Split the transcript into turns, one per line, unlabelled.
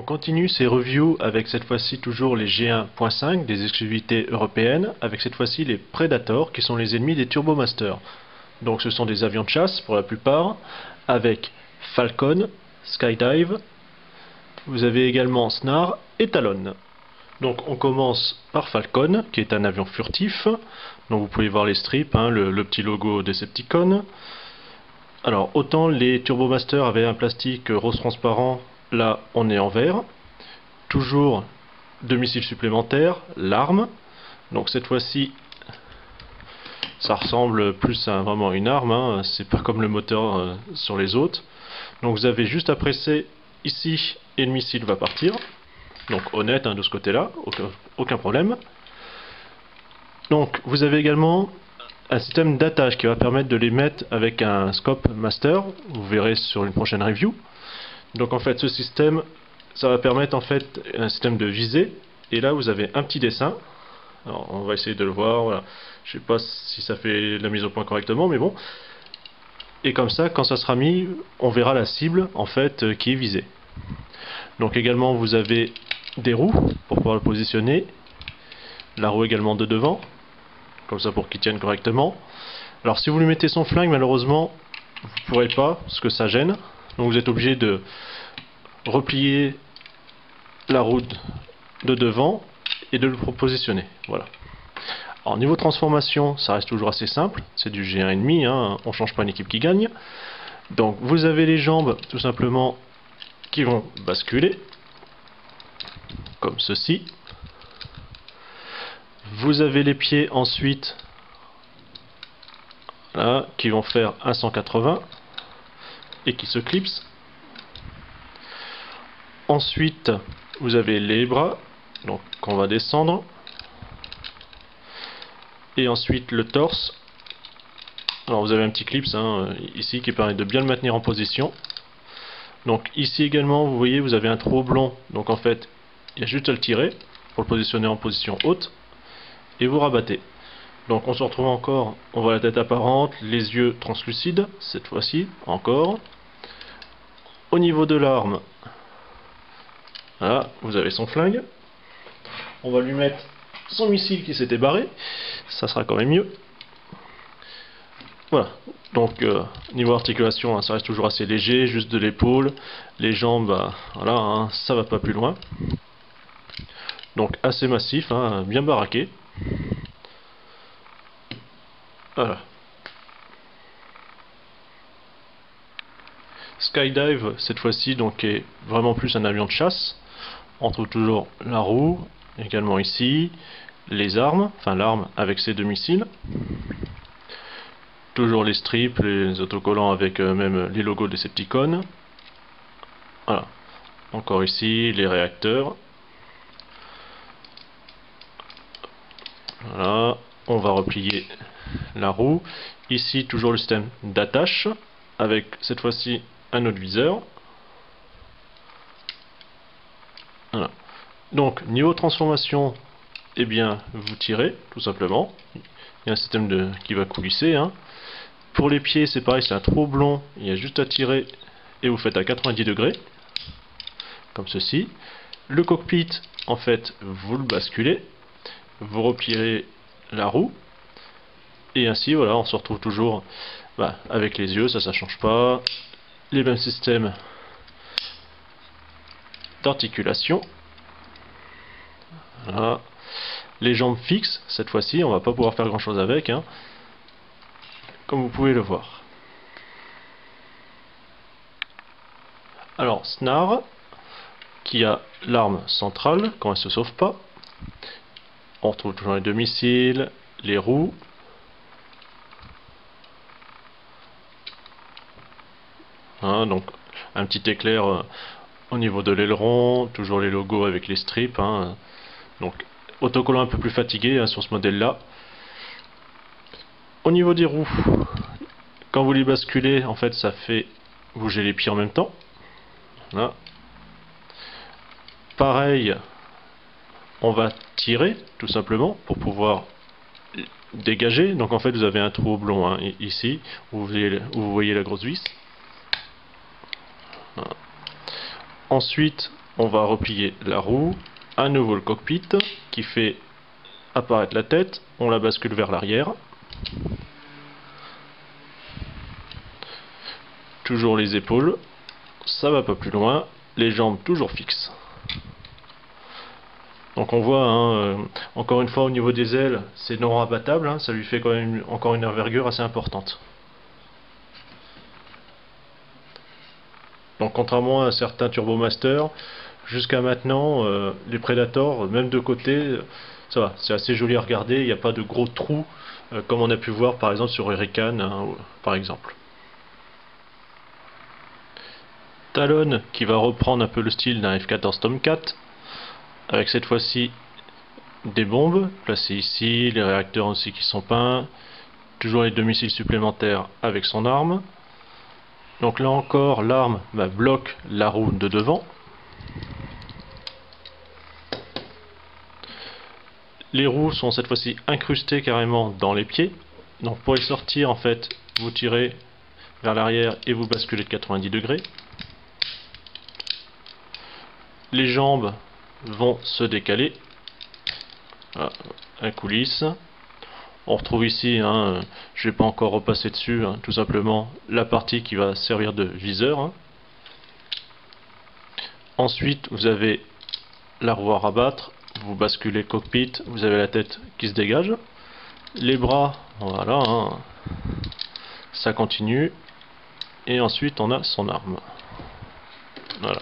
On continue ces reviews avec cette fois-ci toujours les G1.5 des exclusivités européennes, avec cette fois-ci les Predator qui sont les ennemis des Turbomaster. Donc ce sont des avions de chasse pour la plupart, avec Falcon, Skydive, vous avez également Snarr et Talon. Donc on commence par Falcon qui est un avion furtif, donc vous pouvez voir les strips, le petit logo Decepticon. Alors autant les Turbomaster avaient un plastique rose transparent, là on est en vert. Toujours 2 missiles supplémentaires, l'arme. Donc cette fois-ci ça ressemble plus à vraiment une arme, c'est pas comme le moteur sur les autres. Donc vous avez juste à presser ici et le missile va partir. Donc honnête de ce côté là, aucun problème. Donc vous avez également un système d'attache qui va permettre de les mettre avec un scope master, vous verrez sur une prochaine review. Donc en fait ce système, ça va permettre en fait un système de visée, et là vous avez un petit dessin. Alors on va essayer de le voir, voilà. Je sais pas si ça fait la mise au point correctement, mais bon. Et comme ça, quand ça sera mis, on verra la cible en fait qui est visée. Donc également vous avez des roues pour pouvoir le positionner, la roue également de devant, comme ça pour qu'il tienne correctement. Alors si vous lui mettez son flingue, malheureusement vous ne pourrez pas parce que ça gêne, donc vous êtes obligé de replier la roue de devant et de le positionner. Voilà. Alors niveau transformation, ça reste toujours assez simple, c'est du G1,5, on ne change pas une équipe qui gagne. Donc vous avez les jambes tout simplement qui vont basculer comme ceci. Vous avez les pieds ensuite là, qui vont faire un 180 et qui se clipsent. Ensuite vous avez les bras, donc qu'on va descendre, et ensuite le torse. Alors vous avez un petit clips ici qui permet de bien le maintenir en position. Donc ici également vous voyez vous avez un trou oblong, donc en fait il y a juste à le tirer pour le positionner en position haute et vous rabattez. Donc on se retrouve encore, on voit la tête apparente, les yeux translucides cette fois-ci encore. Au niveau de l'arme, voilà, vous avez son flingue. On va lui mettre son missile qui s'était barré, ça sera quand même mieux. Voilà, donc niveau articulation, ça reste toujours assez léger, juste de l'épaule, les jambes, voilà, ça va pas plus loin. Donc assez massif, bien baraqué. Voilà. Skydive, cette fois-ci, donc est vraiment plus un avion de chasse. On trouve toujours la roue, également ici, les armes, enfin l'arme avec ses 2 missiles. Toujours les strips, les autocollants avec même les logos Decepticon. Voilà. Encore ici, les réacteurs. Voilà. On va replier la roue. Ici, toujours le système d'attache, avec cette fois-ci un autre viseur. Voilà. Donc, niveau transformation, eh bien, vous tirez, tout simplement. Il y a un système qui va coulisser. Pour les pieds, c'est pareil, c'est un trou oblong. Il y a juste à tirer et vous faites à 90 degrés. Comme ceci. Le cockpit, en fait, vous le basculez. Vous repliez la roue. Et ainsi, voilà, on se retrouve toujours avec les yeux, ça change pas. Les mêmes systèmes d'articulation. Voilà. Les jambes fixes, cette fois-ci, on va pas pouvoir faire grand chose avec, comme vous pouvez le voir. Alors, Snarr, qui a l'arme centrale quand elle se sauve pas. On retrouve toujours les 2 missiles, les roues. Donc un petit éclair au niveau de l'aileron, toujours les logos avec les strips. Donc autocollant un peu plus fatigué sur ce modèle là. Au niveau des roues, quand vous les basculez, en fait ça fait bouger les pieds en même temps. Là. Pareil, on va tirer tout simplement pour pouvoir dégager. Donc en fait vous avez un trou oblong ici où vous voyez la grosse vis. Voilà. Ensuite on va replier la roue, à nouveau le cockpit qui fait apparaître la tête, on la bascule vers l'arrière. Toujours les épaules, ça va pas plus loin, les jambes toujours fixes. Donc on voit, encore une fois au niveau des ailes, c'est non rabattable, ça lui fait quand même encore une envergure assez importante. Donc contrairement à certains Turbomaster, jusqu'à maintenant, les Predator, même de côté, ça va, c'est assez joli à regarder, il n'y a pas de gros trous, comme on a pu voir par exemple sur Hurricane, par exemple. Talon qui va reprendre un peu le style d'un F-14 Tomcat, avec cette fois-ci des bombes placées ici, les réacteurs aussi qui sont peints, toujours les 2 missiles supplémentaires avec son arme. Donc là encore, l'arme bloque la roue de devant. Les roues sont cette fois-ci incrustées carrément dans les pieds. Donc pour les sortir, en fait, vous tirez vers l'arrière et vous basculez de 90 degrés. Les jambes vont se décaler. Voilà, un coulisse. On retrouve ici, je ne vais pas encore repasser dessus, tout simplement la partie qui va servir de viseur. Ensuite, vous avez la roue à rabattre, vous basculez le cockpit, vous avez la tête qui se dégage. Les bras, voilà, ça continue. Et ensuite, on a son arme. Voilà.